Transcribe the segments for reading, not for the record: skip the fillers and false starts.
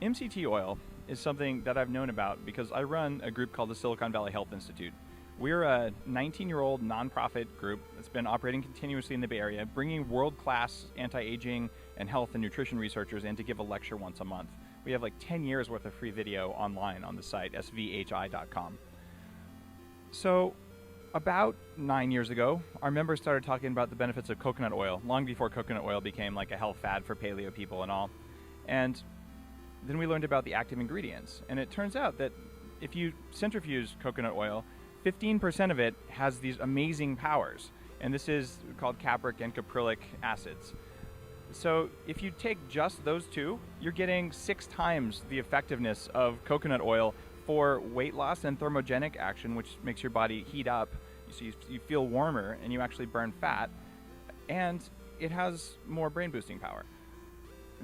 MCT oil is something that I've known about because I run a group called the Silicon Valley Health Institute. We're a 19-year-old nonprofit group that's been operating continuously in the Bay Area, bringing world-class anti-aging and health and nutrition researchers in to give a lecture once a month. We have like 10 years worth of free video online on the site, svhi.com. So about 9 years ago, our members started talking about the benefits of coconut oil, long before coconut oil became like a health fad for paleo people and all. And then we learned about the active ingredients. And it turns out that if you centrifuge coconut oil, 15% of it has these amazing powers. And this is called capric and caprylic acids. So if you take just those two, you're getting 6 times the effectiveness of coconut oil for weight loss and thermogenic action, which makes your body heat up, so you feel warmer and you actually burn fat, and it has more brain boosting power.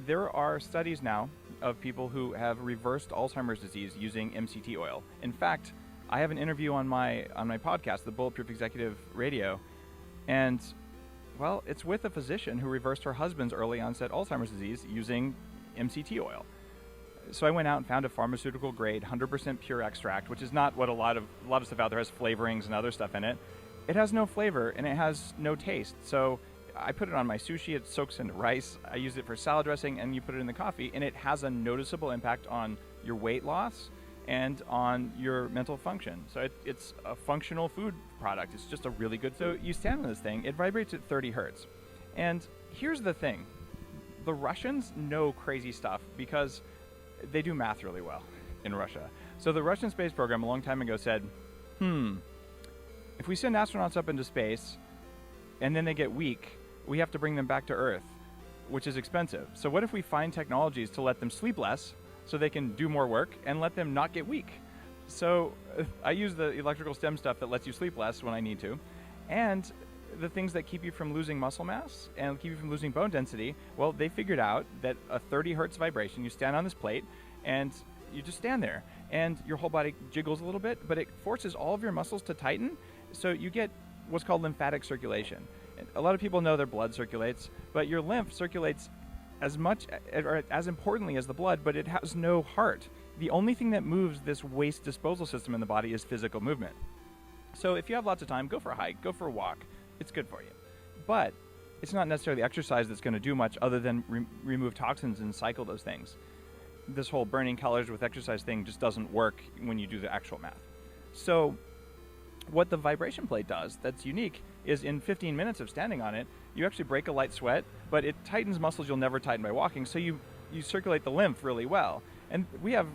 There are studies now of people who have reversed Alzheimer's disease using MCT oil. In fact, I have an interview on my podcast, the Bulletproof Executive Radio, and well, it's with a physician who reversed her husband's early onset Alzheimer's disease using MCT oil. So I went out and found a pharmaceutical grade 100% pure extract, which is not what a lot of stuff out there has, flavorings and other stuff in it. It has no flavor and it has no taste. So I put it on my sushi, it soaks into rice, I use it for salad dressing, and you put it in the coffee, and it has a noticeable impact on your weight loss and on your mental function. So it's a functional food product. It's just a really good, so you stand on this thing, it vibrates at 30 hertz. And here's the thing, the Russians know crazy stuff because they do math really well in Russia. So the Russian space program a long time ago said, if we send astronauts up into space and then they get weak, we have to bring them back to Earth, which is expensive. So what if we find technologies to let them sleep less so they can do more work and let them not get weak? So I use the electrical stem stuff that lets you sleep less when I need to, and the things that keep you from losing muscle mass and keep you from losing bone density, well, they figured out that a 30 hertz vibration, you stand on this plate and you just stand there and your whole body jiggles a little bit, but it forces all of your muscles to tighten. So you get what's called lymphatic circulation. A lot of people know their blood circulates, but your lymph circulates as much or as importantly as the blood, but it has no heart. The only thing that moves this waste disposal system in the body is physical movement. So if you have lots of time, go for a hike, go for a walk. It's good for you. But it's not necessarily exercise that's going to do much other than remove toxins and cycle those things. This whole burning calories with exercise thing just doesn't work when you do the actual math. So what the vibration plate does that's unique is in 15 minutes of standing on it, you actually break a light sweat, but it tightens muscles you'll never tighten by walking, so you circulate the lymph really well. And we have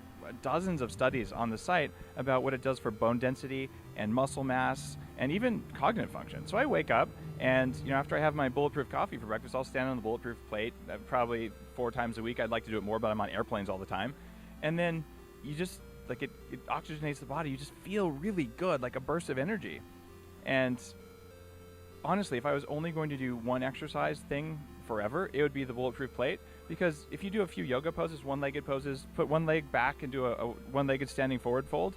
dozens of studies on the site about what it does for bone density and muscle mass and even cognitive function. So I wake up and, after I have my bulletproof coffee for breakfast, I'll stand on the bulletproof plate probably 4 times a week. I'd like to do it more, but I'm on airplanes all the time. And then you just, it oxygenates the body. You just feel really good, like a burst of energy. And honestly, if I was only going to do one exercise thing forever, it would be the bulletproof plate, because if you do a few yoga poses, one-legged poses, put one leg back and do a one-legged standing forward fold,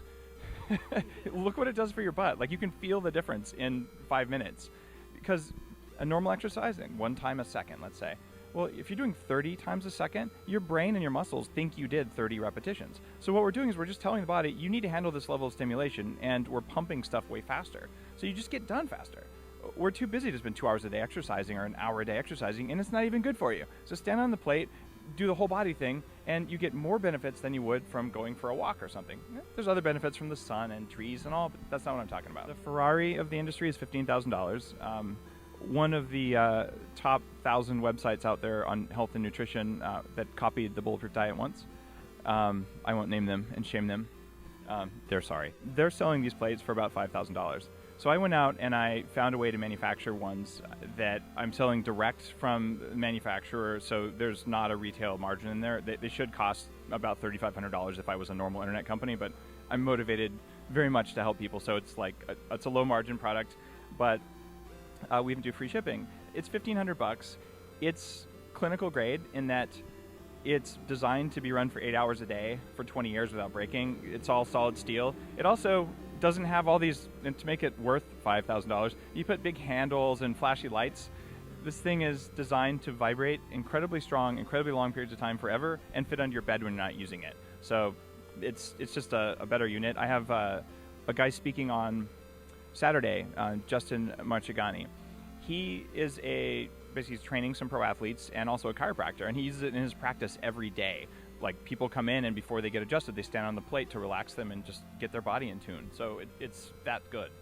look what it does for your butt. Like, you can feel the difference in 5 minutes, because a normal exercising 1 time a second, let's say, well, if you're doing 30 times a second, your brain and your muscles think you did 30 repetitions. So what we're doing is we're just telling the body, you need to handle this level of stimulation, and we're pumping stuff way faster. So you just get done faster. We're too busy to spend 2 hours a day exercising or an hour a day exercising, and it's not even good for you. So stand on the plate, do the whole body thing, and you get more benefits than you would from going for a walk or something. There's other benefits from the sun and trees and all, but that's not what I'm talking about. The Ferrari of the industry is $15,000. One of the top 1,000 websites out there on health and nutrition that copied the Bulletproof Diet once. I won't name them and shame them. They're sorry. They're selling these plates for about $5,000. So I went out and I found a way to manufacture ones that I'm selling direct from the manufacturer, so there's not a retail margin in there. They should cost about $3,500 if I was a normal internet company, but I'm motivated very much to help people, so it's it's a low margin product, but we even do free shipping. It's $1,500. It's clinical grade in that it's designed to be run for 8 hours a day for 20 years without breaking. It's all solid steel. It also doesn't have all these, and to make it worth $5,000, you put big handles and flashy lights. This thing is designed to vibrate incredibly strong, incredibly long periods of time forever, and fit under your bed when you're not using it. So it's just a better unit. I have a guy speaking on Saturday, Justin Marchigani. He is basically training some pro athletes and also a chiropractor, and he uses it in his practice every day. Like, people come in, and before they get adjusted, they stand on the plate to relax them and just get their body in tune. So it's that good.